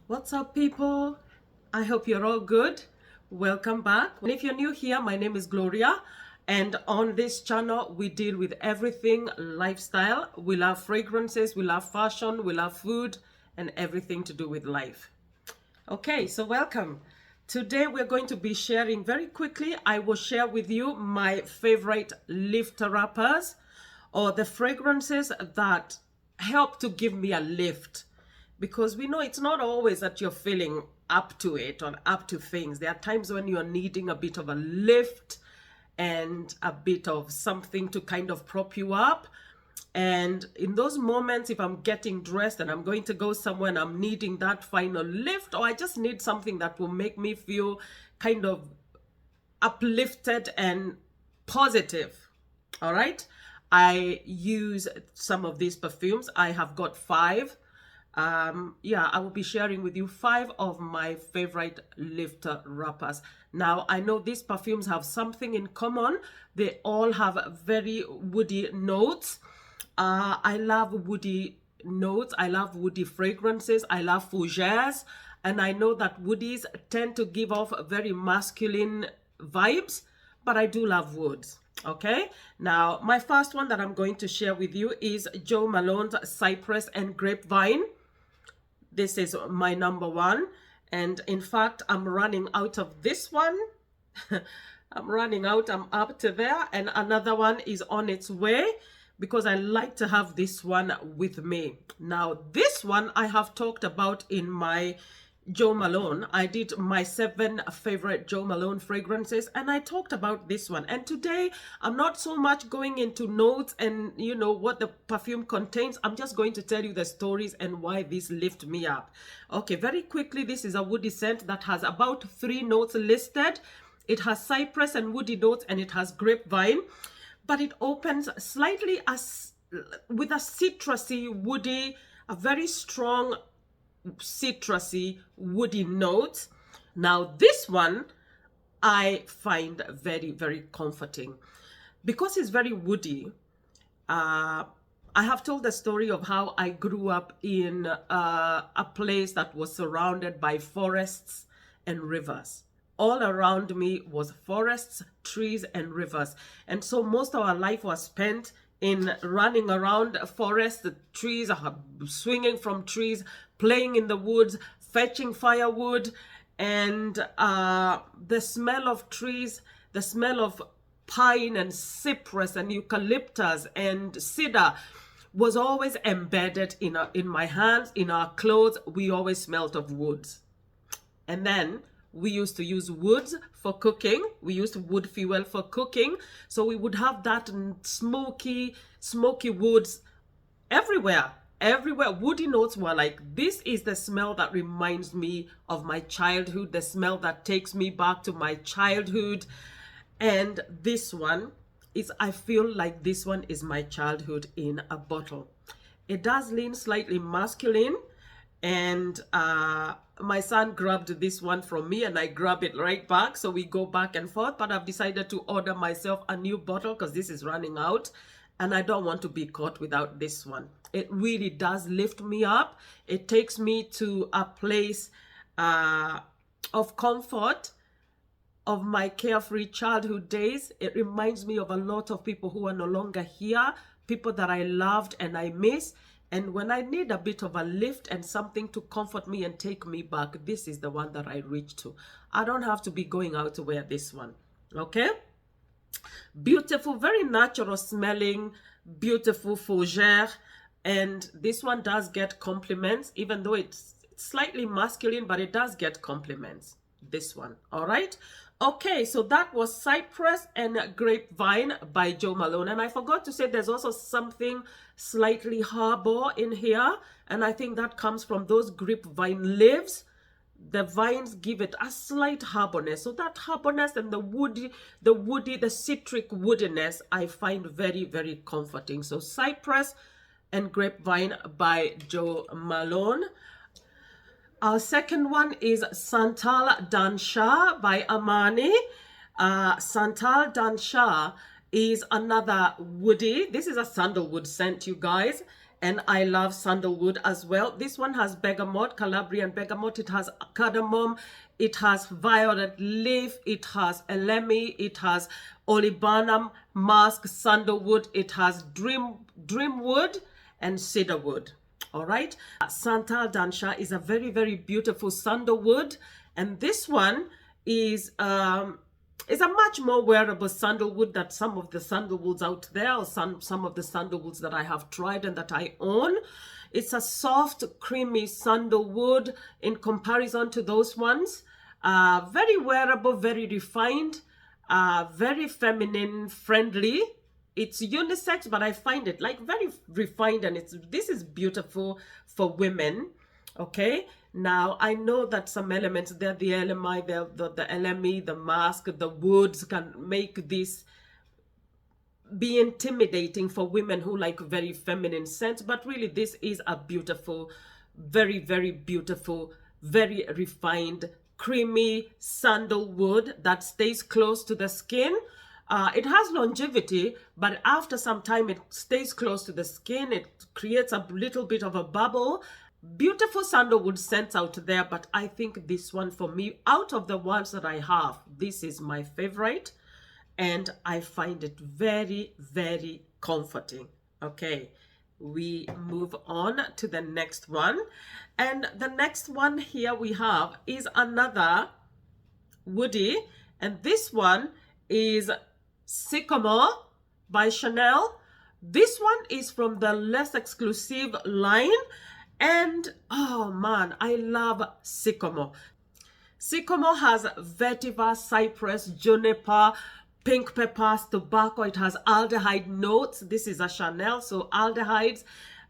What's up, people? I hope you're all good. Welcome back. And if you're new here, my name is Gloria, and on this channel we deal with everything lifestyle. We love fragrances, we love fashion, we love food, and everything to do with life. Okay, so welcome. Today we're going to be sharing very quickly. I will share with you my favorite lift wrappers, or the fragrances that help to give me a lift, because we know it's not always that you're feeling up to it or up to things. There are times when you're needing a bit of a lift and a bit of something to kind of prop you up. And in those moments, if I'm getting dressed and I'm going to go somewhere and I'm needing that final lift, or I just need something that will make me feel kind of uplifted and positive, all right, I use some of these perfumes. I have got 5. I will be sharing with you 5 of my favorite lifter wrappers. Now, I know these perfumes have something in common. They all have very woody notes. I love woody notes. I love woody fragrances. I love fougères. And I know that woodies tend to give off very masculine vibes, but I do love woods. Okay, now my first one that I'm going to share with you is Jo Malone's Cypress and Grapevine. This is my number 1, and in fact I'm running out of this one. I'm running out. I'm up to there, and another one is on its way, because I like to have this one with me. Now this one I have talked about in my Jo Malone. I did my 7 favorite Jo Malone fragrances, and I talked about this one. And today I'm not so much going into notes and what the perfume contains. I'm just going to tell you the stories and why these lift me up. Okay, very quickly, this is a woody scent that has about 3 notes listed. It has cypress and woody notes, and it has grapevine, but it opens slightly with a citrusy, woody, a very strong citrusy, woody note. Now this one I find very, very comforting because it's very woody. I have told the story of how I grew up in a place that was surrounded by forests and rivers. All around me was forests, trees, and rivers. And so most of our life was spent in running around forests, trees, swinging from trees, playing in the woods, fetching firewood, and the smell of trees, the smell of pine and cypress and eucalyptus and cedar was always embedded in my hands, in our clothes. We always smelled of woods. And then we used to use woods for cooking. We used wood fuel for cooking. So we would have that smoky woods everywhere. Everywhere. Woody notes were like, this is the smell that reminds me of my childhood, the smell that takes me back to my childhood. And this one is, I feel like this one is my childhood in a bottle. It does lean slightly masculine, and my son grabbed this one from me and I grab it right back, so we go back and forth. But I've decided to order myself a new bottle because this is running out and I don't want to be caught without this one. It really does lift me up. It takes me to a place of comfort, of my carefree childhood days. It reminds me of a lot of people who are no longer here, people that I loved and I miss. And when I need a bit of a lift and something to comfort me and take me back, this is the one that I reach to. I don't have to be going out to wear this one. Okay? Beautiful, very natural smelling, beautiful fougère. And this one does get compliments, even though it's slightly masculine, but it does get compliments. This one. All right? Okay, so that was Cypress and Grapevine by Jo Malone. And I forgot to say there's also something slightly harbor in here. And I think that comes from those grapevine leaves. The vines give it a slight harborness. So that harborness and the citric woodiness, I find very, very comforting. So Cypress and Grapevine by Jo Malone. Our second one is Santal Dansha by Amani. Santal Dansha is another woody. This is a sandalwood scent, you guys. and I love sandalwood as well. This one has bergamot, Calabrian bergamot. It has cardamom, it has violet leaf, it has elemi, it has olibanum, musk, sandalwood, it has dreamwood and cedarwood. All right, santal dansha is a very, very beautiful sandalwood, and this one is a much more wearable sandalwood than some of the sandalwoods out there, or some of the sandalwoods that I have tried and that I own. It's a soft, creamy sandalwood in comparison to those ones. Very wearable, very refined, very feminine friendly. It's unisex, but I find it like very refined, and this is beautiful for women. Okay, now I know that some elements there, the LMI, the LME, the mask, the woods can make this be intimidating for women who like very feminine scents, but really this is a beautiful, very, very beautiful, very refined, creamy sandalwood that stays close to the skin. It has longevity, but after some time it stays close to the skin. It creates a little bit of a bubble. Beautiful sandalwood scents out there, but I think this one for me, out of the ones that I have, this is my favorite, and I find it very, very comforting. Okay, we move on to the next one, and the next one here we have is another woody, and this one is Sycomore by Chanel. This one is from the less exclusive line, and oh man, I love Sycomore. Sycomore has vetiver, cypress, juniper, pink peppers, tobacco. It has aldehyde notes. This is a Chanel, so aldehydes.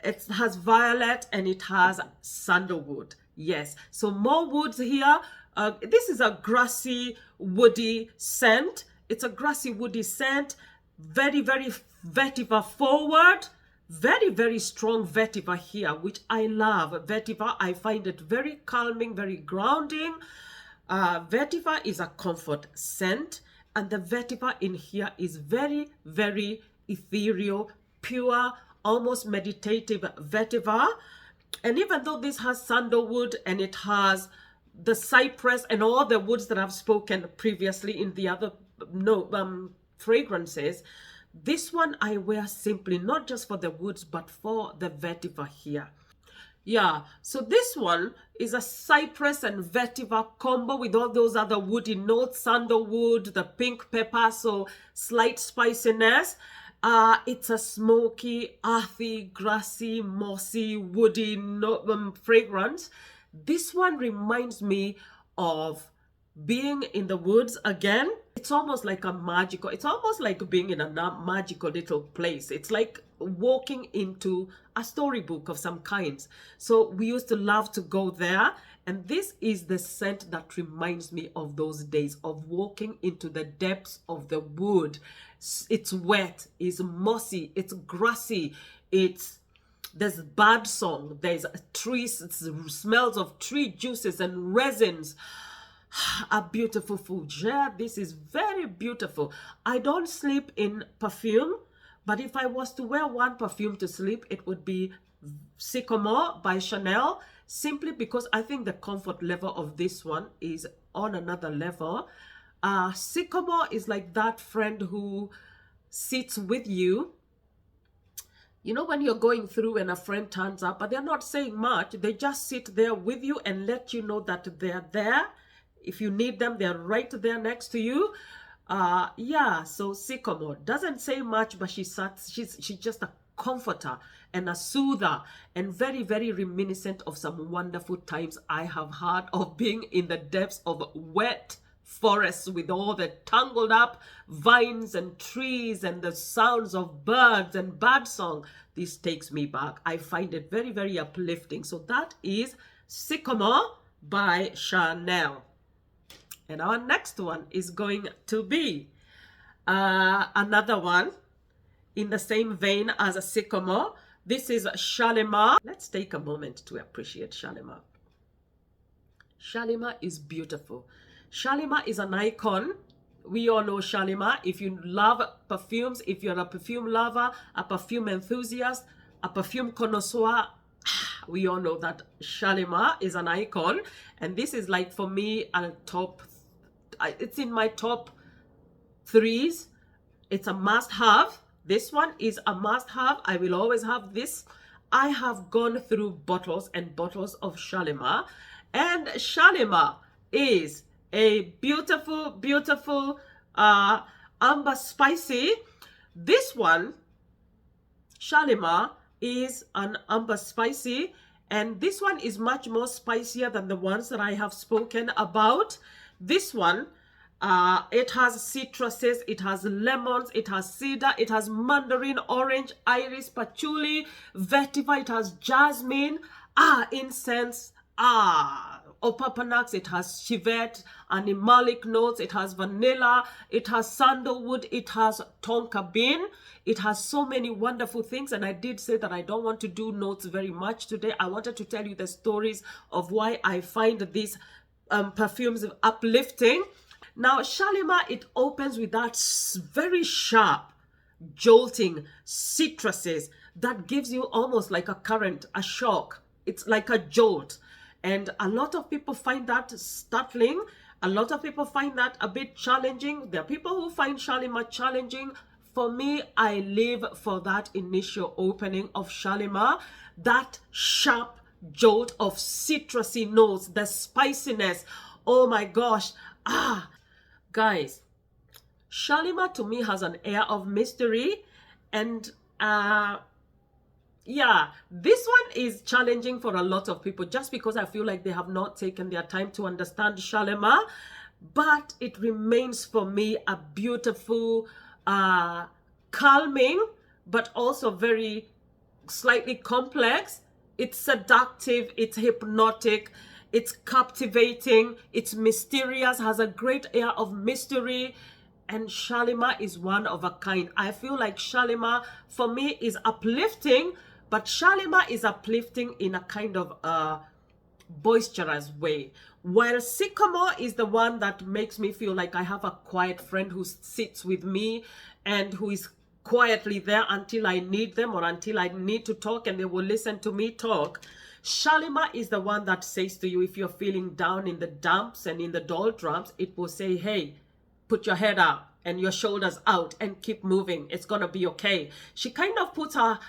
It has violet and it has sandalwood. Yes, so more woods here. This is a grassy, woody scent. It's a grassy, woody scent. Very, very vetiver forward. Very, very strong vetiver here, which I love. Vetiver, I find it very calming, very grounding. Vetiver is a comfort scent, and the vetiver in here is very, very ethereal, pure, almost meditative vetiver. And even though this has sandalwood and it has the cypress and all the woods that I've spoken previously in the other fragrances, this one I wear simply not just for the woods but for the vetiver here. Yeah, so this one is a cypress and vetiver combo with all those other woody notes, sandalwood, the pink pepper, so slight spiciness. It's a smoky, earthy, grassy, mossy, woody fragrance. This one reminds me of being in the woods again. It's almost like it's almost like being in a magical little place. It's like walking into a storybook of some kinds. So we used to love to go there, and this is the scent that reminds me of those days of walking into the depths of the wood. It's wet, it's mossy, it's grassy, there's bird song, there's trees, it smells of tree juices and resins. A beautiful fougere. This is very beautiful. I don't sleep in perfume, but if I was to wear one perfume to sleep, it would be Sycomore by Chanel, simply because I think the comfort level of this one is on another level. Sycomore is like that friend who sits with you. You know, when you're going through and a friend turns up, but they're not saying much, they just sit there with you and let you know that they're there. If you need them, they're right there next to you. Yeah, so Sycomore doesn't say much, but she's just a comforter and a soother, and very, very reminiscent of some wonderful times I have had of being in the depths of wet forests with all the tangled up vines and trees and the sounds of birds and bird song. This takes me back. I find it very, very uplifting. So that is Sycomore by Chanel. And our next one is going to be another one in the same vein as a Sycomore. This is Shalimar. Let's take a moment to appreciate Shalimar. Shalimar is beautiful. Shalimar is an icon. We all know Shalimar. If you love perfumes, if you're a perfume lover, a perfume enthusiast, a perfume connoisseur, we all know that Shalimar is an icon, and this is like for me a top. It's in my top threes. It's a must-have. This one is a must-have. I will always have this. I have gone through bottles and bottles of Shalimar, and Shalimar is a beautiful, beautiful amber spicy. This one, Shalimar, is an amber spicy, and this one is much more spicier than the ones that I have spoken about. This one, it has citruses, it has lemons, it has cedar, it has mandarin, orange, iris, patchouli, vetiver, it has jasmine, incense, opapanax, it has civet, animalic notes, it has vanilla, it has sandalwood, it has tonka bean. It has so many wonderful things, and I did say that I don't want to do notes very much today. I wanted to tell you the stories of why I find these perfumes uplifting. Now, Shalimar, it opens with that very sharp, jolting citruses that gives you almost like a current, a shock. It's like a jolt. And a lot of people find that startling. A lot of people find that a bit challenging. There are people who find Shalimar challenging. For me, I live for that initial opening of Shalimar, that sharp jolt of citrusy notes, the spiciness. Oh my gosh. Guys, Shalimar to me has an air of mystery, and yeah, this one is challenging for a lot of people just because I feel like they have not taken their time to understand Shalimar, but it remains for me a beautiful, calming, but also very slightly complex. It's seductive, it's hypnotic, it's captivating, it's mysterious, has a great air of mystery, and Shalimar is one of a kind. I feel like Shalimar for me is uplifting, but Shalimar is uplifting in a kind of boisterous way, while Sycomore is the one that makes me feel like I have a quiet friend who sits with me and who is quietly there until I need them or until I need to talk, and they will listen to me talk. Shalimar is the one that says to you, if you're feeling down in the dumps and in the doldrums, it will say, hey, put your head up and your shoulders out and keep moving. It's going to be okay. She kind of puts her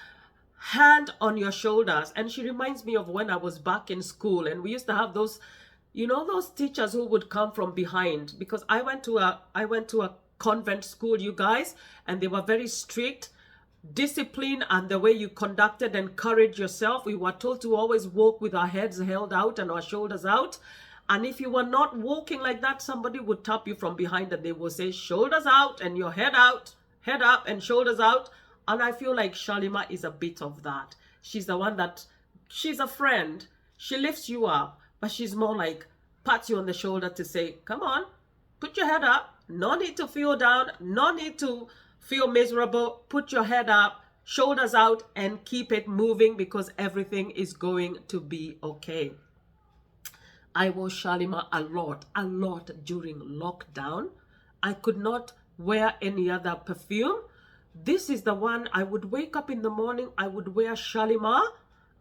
hand on your shoulders, and she reminds me of when I was back in school, and we used to have those, you know, those teachers who would come from behind, because I went to a convent school, you guys, and they were very strict. Discipline and the way you conducted and encouraged yourself, we were told to always walk with our heads held out and our shoulders out. And if you were not walking like that, somebody would tap you from behind and they will say shoulders out and your head out, head up and shoulders out. And I feel like Shalimar is a bit of that. She's the one that, she's a friend. She lifts you up, but she's more like pats you on the shoulder to say, come on, put your head up. No need to feel down. No need to feel miserable. Put your head up, shoulders out, and keep it moving because everything is going to be okay. I wore Shalimar a lot during lockdown. I could not wear any other perfume. This is the one I would wake up in the morning, I would wear Shalimar,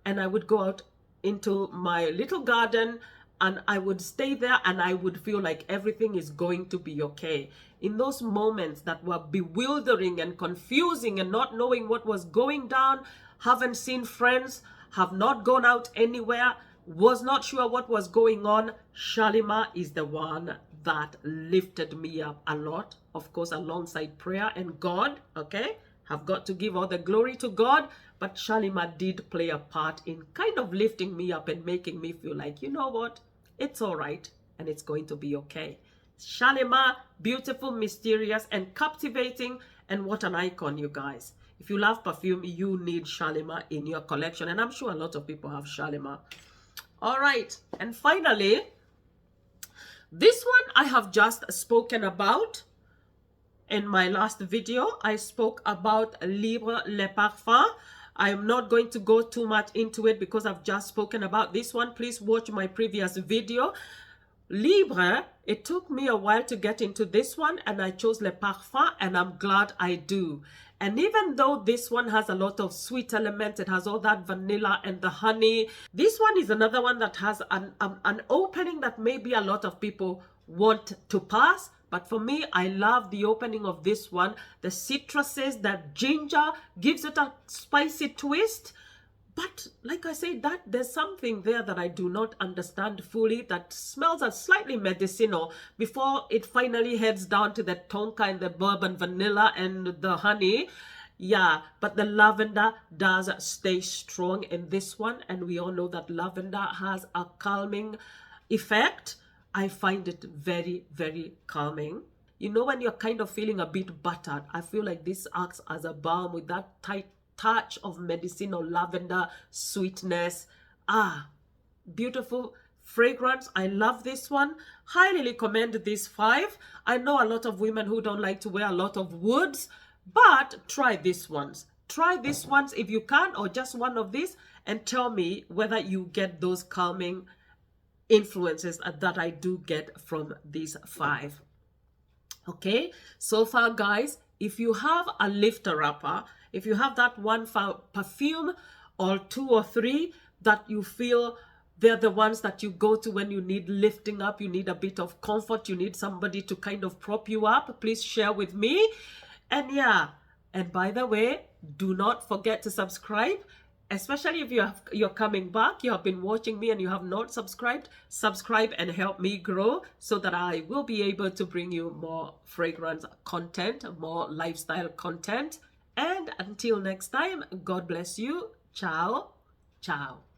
and I would go out into my little garden and I would stay there and I would feel like everything is going to be okay. In those moments that were bewildering and confusing and not knowing what was going down, haven't seen friends, have not gone out anywhere, was not sure what was going on, Shalimar is the one that lifted me up a lot. Of course, alongside prayer and God, okay? Have got to give all the glory to God, but Shalimar did play a part in kind of lifting me up and making me feel like, you know what? It's all right and it's going to be okay. Shalimar, beautiful, mysterious, and captivating, and what an icon, you guys. If you love perfume, you need Shalimar in your collection, and I'm sure a lot of people have Shalimar. All right, and finally, this one I have just spoken about. In my last video, I spoke about Libre Le Parfum. I am not going to go too much into it because I've just spoken about this one. Please watch my previous video. Libre, it took me a while to get into this one, and I chose Le Parfum, and I'm glad I do. And even though this one has a lot of sweet elements, it has all that vanilla and the honey, this one is another one that has an opening that maybe a lot of people want to pass. But for me, I love the opening of this one. The citruses, that ginger gives it a spicy twist. But like I say, that there's something there that I do not understand fully, that smells a slightly medicinal before it finally heads down to the tonka and the bourbon vanilla and the honey. Yeah, but the lavender does stay strong in this one. And we all know that lavender has a calming effect. I find it very, very calming. You know, when you're kind of feeling a bit battered, I feel like this acts as a balm with that tight touch of medicinal lavender sweetness. Beautiful fragrance. I love this one. Highly recommend these 5. I know a lot of women who don't like to wear a lot of woods, but try these ones. Try these ones if you can, or just one of these, and tell me whether you get those calming influences that I do get from these 5. Okay, so far guys, if you have a lifter upper, if you have that one perfume or 2 or 3 that you feel they're the ones that you go to when you need lifting up, you need a bit of comfort, you need somebody to kind of prop you up, please share with me. And yeah, and by the way, do not forget to subscribe, especially if you're coming back, you have been watching me and you have not subscribed. Subscribe and help me grow so that I will be able to bring you more fragrance content, more lifestyle content. And until next time, God bless you. Ciao, ciao.